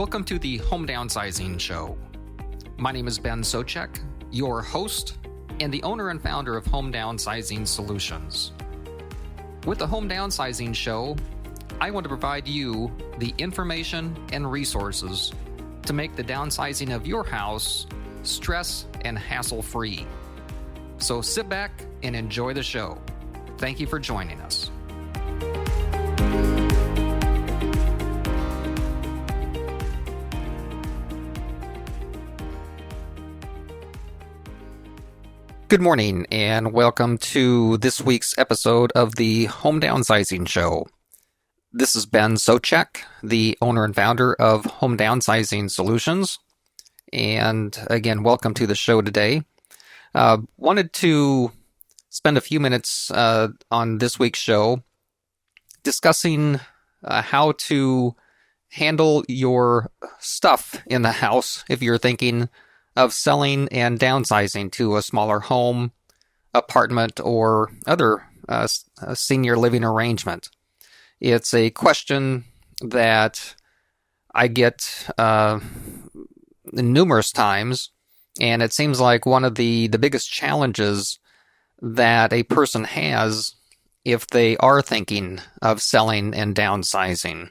Welcome to the Home Downsizing Show. My name is Ben Souchek, your host and the owner and founder of Home Downsizing Solutions. With the Home Downsizing Show, I want to provide you the information and resources to make the downsizing of your house stress and hassle-free. So sit back and enjoy the show. Thank you for joining us. Good morning, and welcome to this week's episode of the Home Downsizing Show. This is Ben Souchek, the owner and founder of Home Downsizing Solutions. And again, welcome to the show today. Wanted to spend a few minutes on this week's show discussing how to handle your stuff in the house if you're thinking of selling and downsizing to a smaller home, apartment, or other senior living arrangement. It's a question that I get numerous times, and it seems like one of the biggest challenges that a person has if they are thinking of selling and downsizing.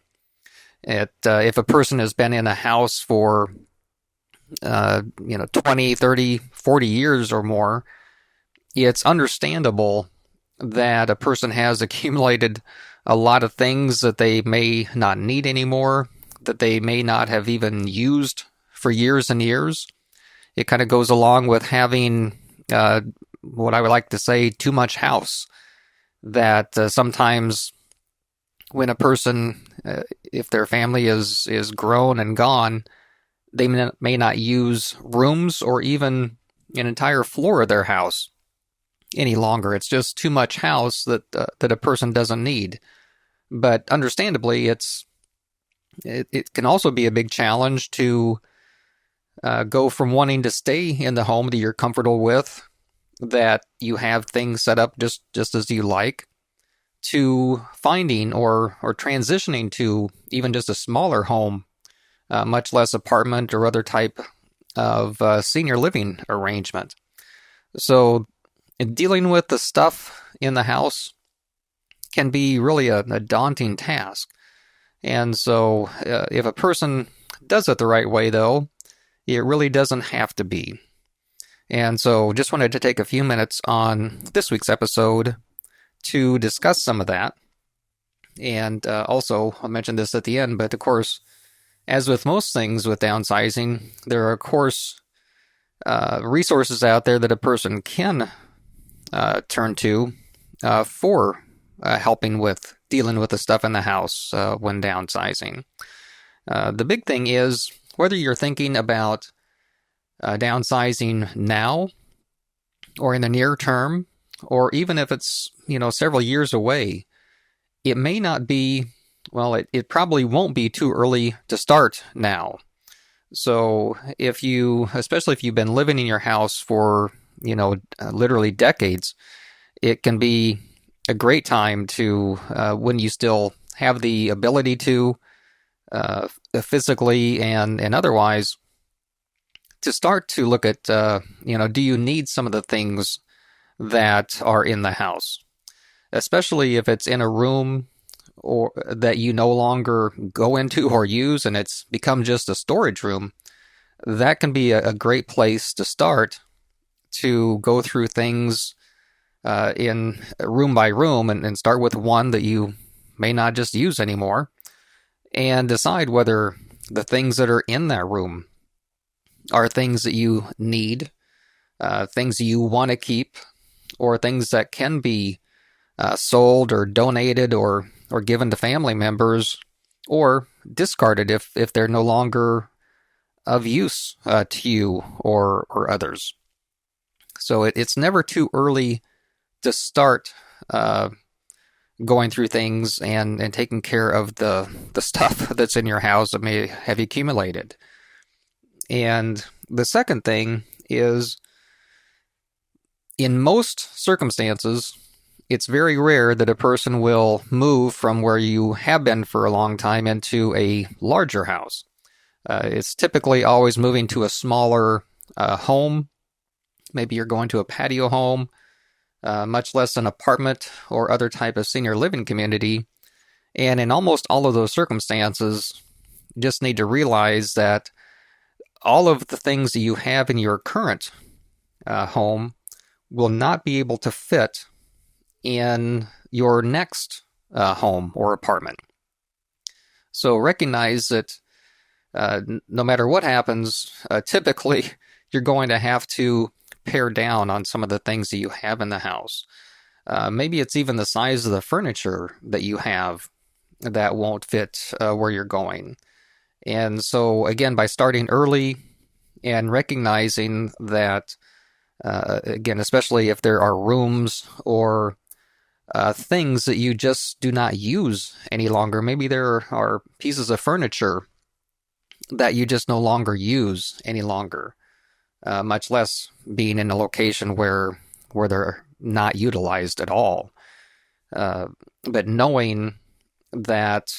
If a person has been in a house for 20, 30, 40 years or more, it's understandable that a person has accumulated a lot of things that they may not need anymore, that they may not have even used for years and years. It kind of goes along with having what I would like to say too much house, that sometimes when a person, if their family is grown and gone, they may not use rooms or even an entire floor of their house any longer. It's just too much house that a person doesn't need. But understandably, it can also be a big challenge to go from wanting to stay in the home that you're comfortable with, that you have things set up just as you like, to finding or transitioning to even just a smaller home, much less apartment or other type of senior living arrangement. So dealing with the stuff in the house can be really a daunting task. And so if a person does it the right way, though, it really doesn't have to be. And so just wanted to take a few minutes on this week's episode to discuss some of that. And also, I'll mention this at the end, but of course, as with most things with downsizing, there are, of course, resources out there that a person can turn to for helping with dealing with the stuff in the house when downsizing. The big thing is, whether you're thinking about downsizing now or in the near term, or even if it's several years away, it may not be. Well, it probably won't be too early to start now. So especially if you've been living in your house for, literally decades, it can be a great time to, when you still have the ability to, physically and otherwise, to start to look at, do you need some of the things that are in the house? Especially if it's in a room or that you no longer go into or use, and it's become just a storage room. That can be a great place to start to go through things in room by room and start with one that you may not just use anymore, and decide whether the things that are in that room are things that you need, things you want to keep, or things that can be sold or donated or given to family members, or discarded if they're no longer of use to you or others. So it's never too early to start going through things and taking care of the stuff that's in your house that may have accumulated. And the second thing is, in most circumstances, it's very rare that a person will move from where you have been for a long time into a larger house. It's typically always moving to a smaller home. Maybe you're going to a patio home, much less an apartment or other type of senior living community. And in almost all of those circumstances, you just need to realize that all of the things that you have in your current home will not be able to fit in your next home or apartment. So recognize that no matter what happens, typically you're going to have to pare down on some of the things that you have in the house. Maybe it's even the size of the furniture that you have that won't fit where you're going. And so, again, by starting early and recognizing that, again, especially if there are rooms or things that you just do not use any longer, maybe there are pieces of furniture that you just no longer use any longer, much less being in a location where they're not utilized at all. But knowing that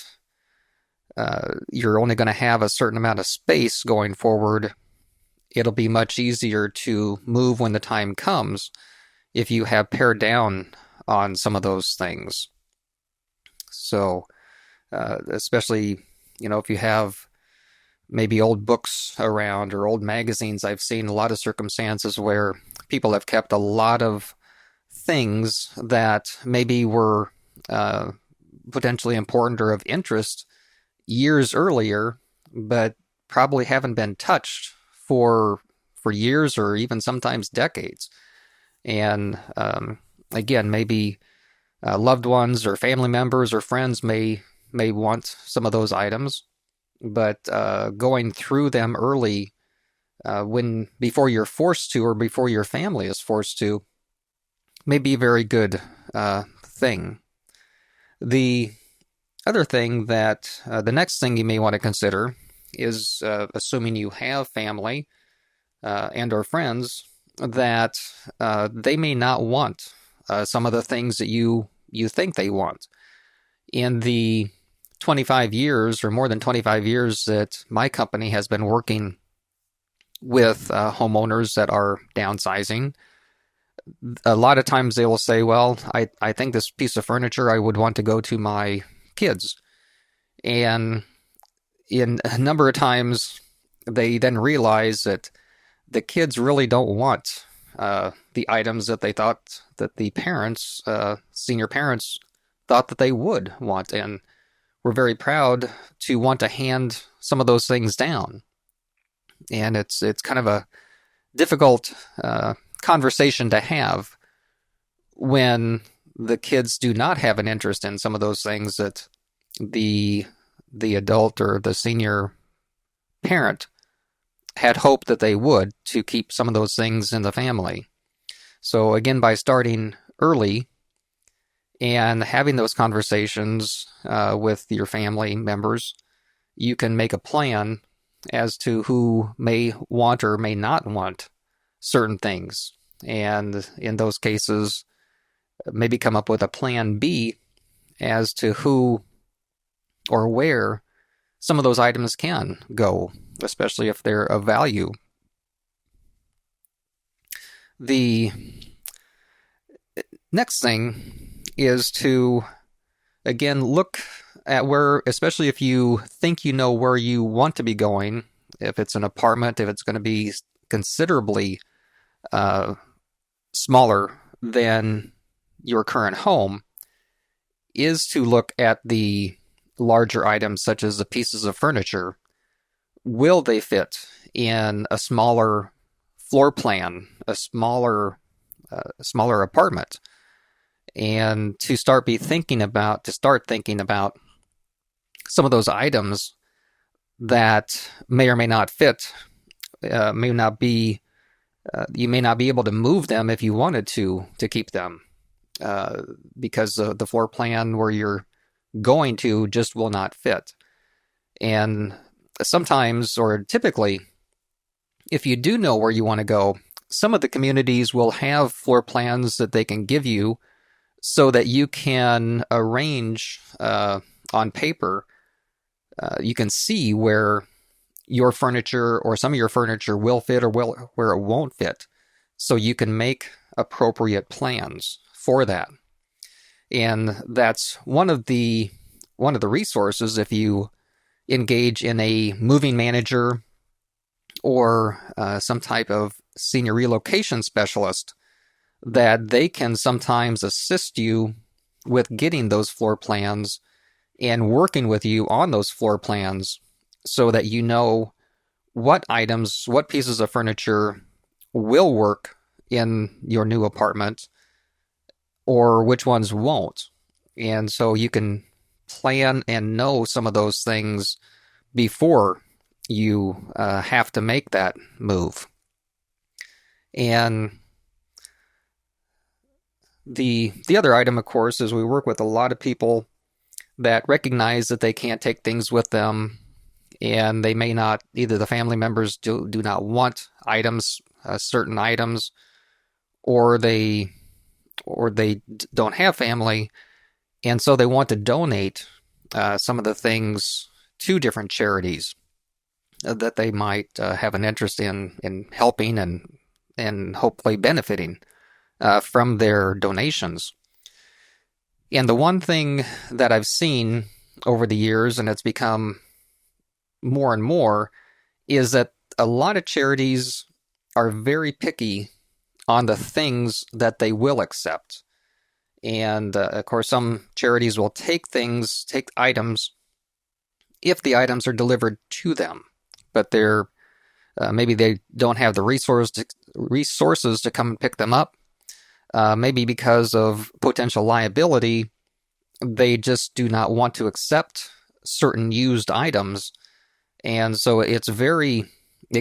you're only going to have a certain amount of space going forward, it'll be much easier to move when the time comes if you have pared down on some of those things. So, especially, if you have maybe old books around or old magazines, I've seen a lot of circumstances where people have kept a lot of things that maybe were potentially important or of interest years earlier, but probably haven't been touched for years or even sometimes decades. And again, maybe loved ones or family members or friends may want some of those items, but going through them early, before you're forced to or before your family is forced to, may be a very good thing. The other thing that the next thing you may want to consider is assuming you have family and or friends that they may not want some of the things that you think they want. In the 25 years or more than 25 years that my company has been working with homeowners that are downsizing, a lot of times they will say, well, I think this piece of furniture I would want to go to my kids. And in a number of times, they then realize that the kids really don't want the items that they thought that the parents, senior parents, thought that they would want. And we're very proud to want to hand some of those things down. And it's kind of a difficult conversation to have when the kids do not have an interest in some of those things that the adult or the senior parent had hoped that they would, to keep some of those things in the family. So again, by starting early and having those conversations with your family members, you can make a plan as to who may want or may not want certain things. And in those cases, maybe come up with a plan B as to who or where some of those items can go, especially if they're of value. The next thing is to, again, look at where, especially if you think you know where you want to be going, if it's an apartment, if it's going to be considerably smaller than your current home, is to look at the larger items such as the pieces of furniture. Will they fit in a smaller floor plan, a smaller apartment? And to start thinking about some of those items that may or may not fit, may not be. You may not be able to move them if you wanted to keep them, because the floor plan where you're going to just will not fit. And sometimes, or typically, if you do know where you want to go, some of the communities will have floor plans that they can give you so that you can arrange on paper. You can see where your furniture or some of your furniture will fit or where it won't fit. So you can make appropriate plans for that. And that's one of the resources if you engage in a moving manager or some type of senior relocation specialist, that they can sometimes assist you with getting those floor plans and working with you on those floor plans so that you know what items, what pieces of furniture will work in your new apartment or which ones won't. And so you can plan and know some of those things before you have to make that move. And the other item, of course, is we work with a lot of people that recognize that they can't take things with them, and they may not, either the family members do not want items, certain items, or they don't have family, and so they want to donate some of the things to different charities that they might have an interest in helping and hopefully benefiting from their donations. And the one thing that I've seen over the years, and it's become more and more, is that a lot of charities are very picky on the things that they will accept. And of course, some charities will take items if the items are delivered to them, but they're maybe they don't have the resources to come and pick them up. Maybe because of potential liability, they just do not want to accept certain used items. And so it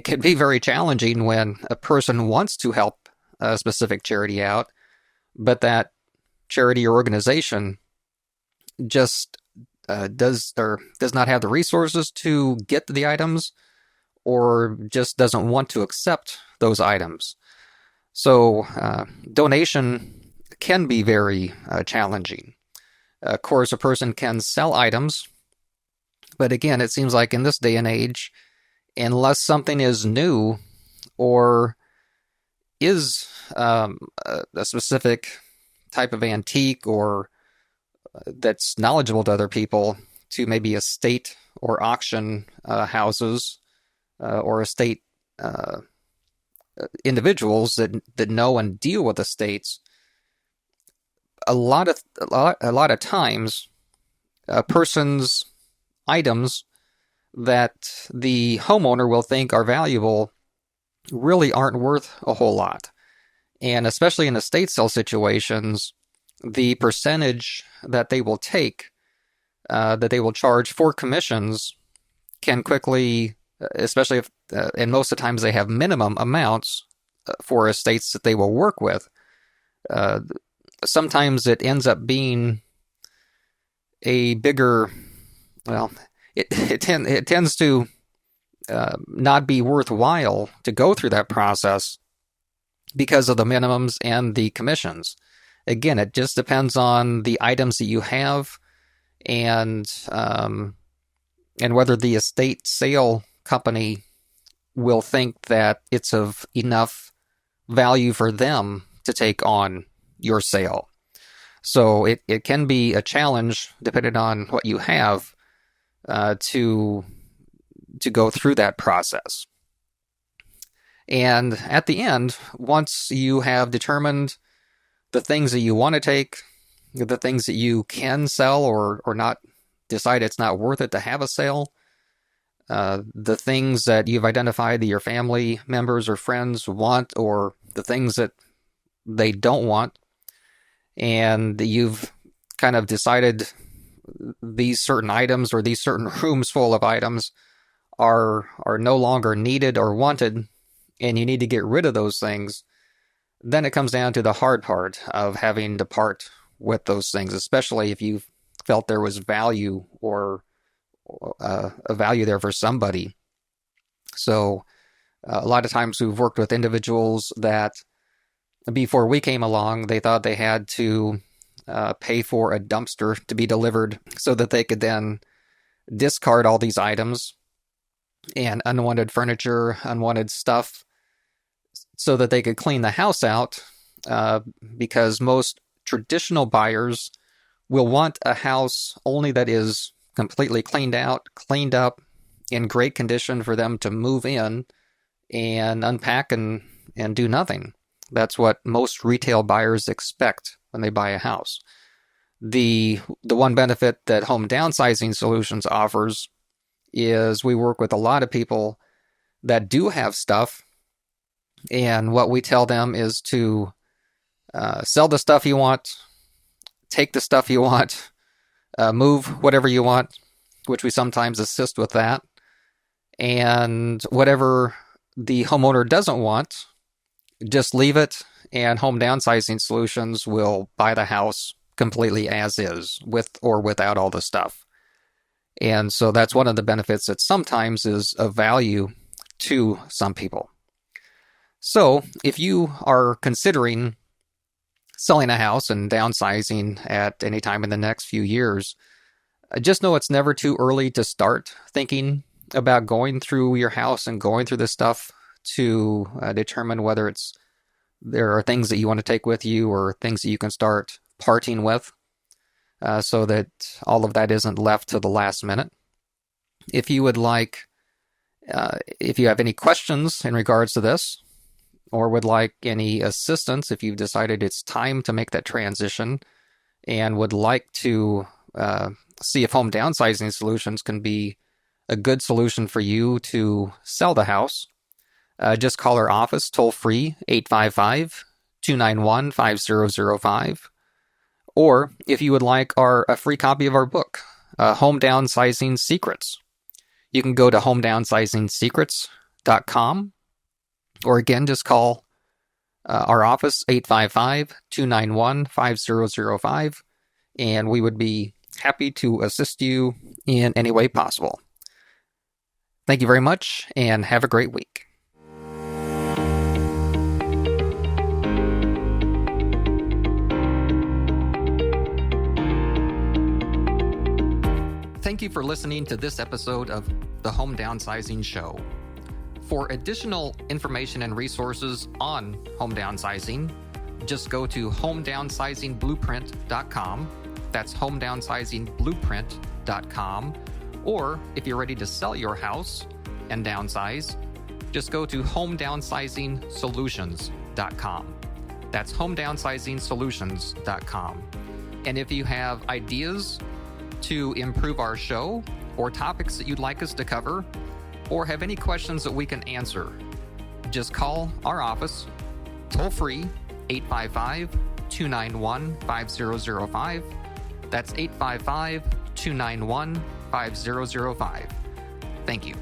can be very challenging when a person wants to help a specific charity out, but that charity or organization just does not have the resources to get the items, or just doesn't want to accept those items. So donation can be very challenging. Of course, a person can sell items, but again, it seems like in this day and age, unless something is new or is a specific type of antique or that's knowledgeable to other people, to maybe estate or auction houses or estate individuals that know and deal with estates, a lot of times a person's items that the homeowner will think are valuable really aren't worth a whole lot. And especially in estate sale situations, the percentage that they will take, that they will charge for commissions, can quickly, especially if, and most of the times they have minimum amounts for estates that they will work with. Sometimes it ends up being a bigger, well, it tends to not be worthwhile to go through that process because of the minimums and the commissions. Again, it just depends on the items that you have and whether the estate sale company will think that it's of enough value for them to take on your sale. So it can be a challenge, depending on what you have, to go through that process. And at the end, once you have determined the things that you want to take, the things that you can sell or not, decide it's not worth it to have a sale, the things that you've identified that your family members or friends want, or the things that they don't want, and you've kind of decided these certain items or these certain rooms full of items are no longer needed or wanted, and you need to get rid of those things, then it comes down to the hard part of having to part with those things, especially if you felt there was value or a value there for somebody. So a lot of times we've worked with individuals that before we came along, they thought they had to pay for a dumpster to be delivered so that they could then discard all these items and unwanted furniture, unwanted stuff, so that they could clean the house out, because most traditional buyers will want a house only that is completely cleaned out, cleaned up, in great condition for them to move in and unpack and do nothing. That's what most retail buyers expect when they buy a house. The one benefit that Home Downsizing Solutions offers is we work with a lot of people that do have stuff, and what we tell them is to sell the stuff you want, take the stuff you want, move whatever you want, which we sometimes assist with that, and whatever the homeowner doesn't want, just leave it, and Home Downsizing Solutions will buy the house completely as is, with or without all the stuff. And so that's one of the benefits that sometimes is of value to some people. So if you are considering selling a house and downsizing at any time in the next few years, just know it's never too early to start thinking about going through your house and going through this stuff to determine whether there are things that you want to take with you or things that you can start parting with, so that all of that isn't left to the last minute. If you would like, if you have any questions in regards to this, or would like any assistance if you've decided it's time to make that transition and would like to see if Home Downsizing Solutions can be a good solution for you to sell the house, just call our office toll-free, 855-291-5005. Or if you would like a free copy of our book, Home Downsizing Secrets, you can go to homedownsizing-secrets.com, or again, just call our office, 855-291-5005, and we would be happy to assist you in any way possible. Thank you very much, and have a great week. Thank you for listening to this episode of the Home Downsizing Show. For additional information and resources on home downsizing, just go to homedownsizing-blueprint.com. That's homedownsizing-blueprint.com. Or if you're ready to sell your house and downsize, just go to homedownsizing-solutions.com. That's homedownsizing-solutions.com. And if you have ideas to improve our show, or topics that you'd like us to cover, or have any questions that we can answer, just call our office toll-free, 855-291-5005. That's 855-291-5005. Thank you.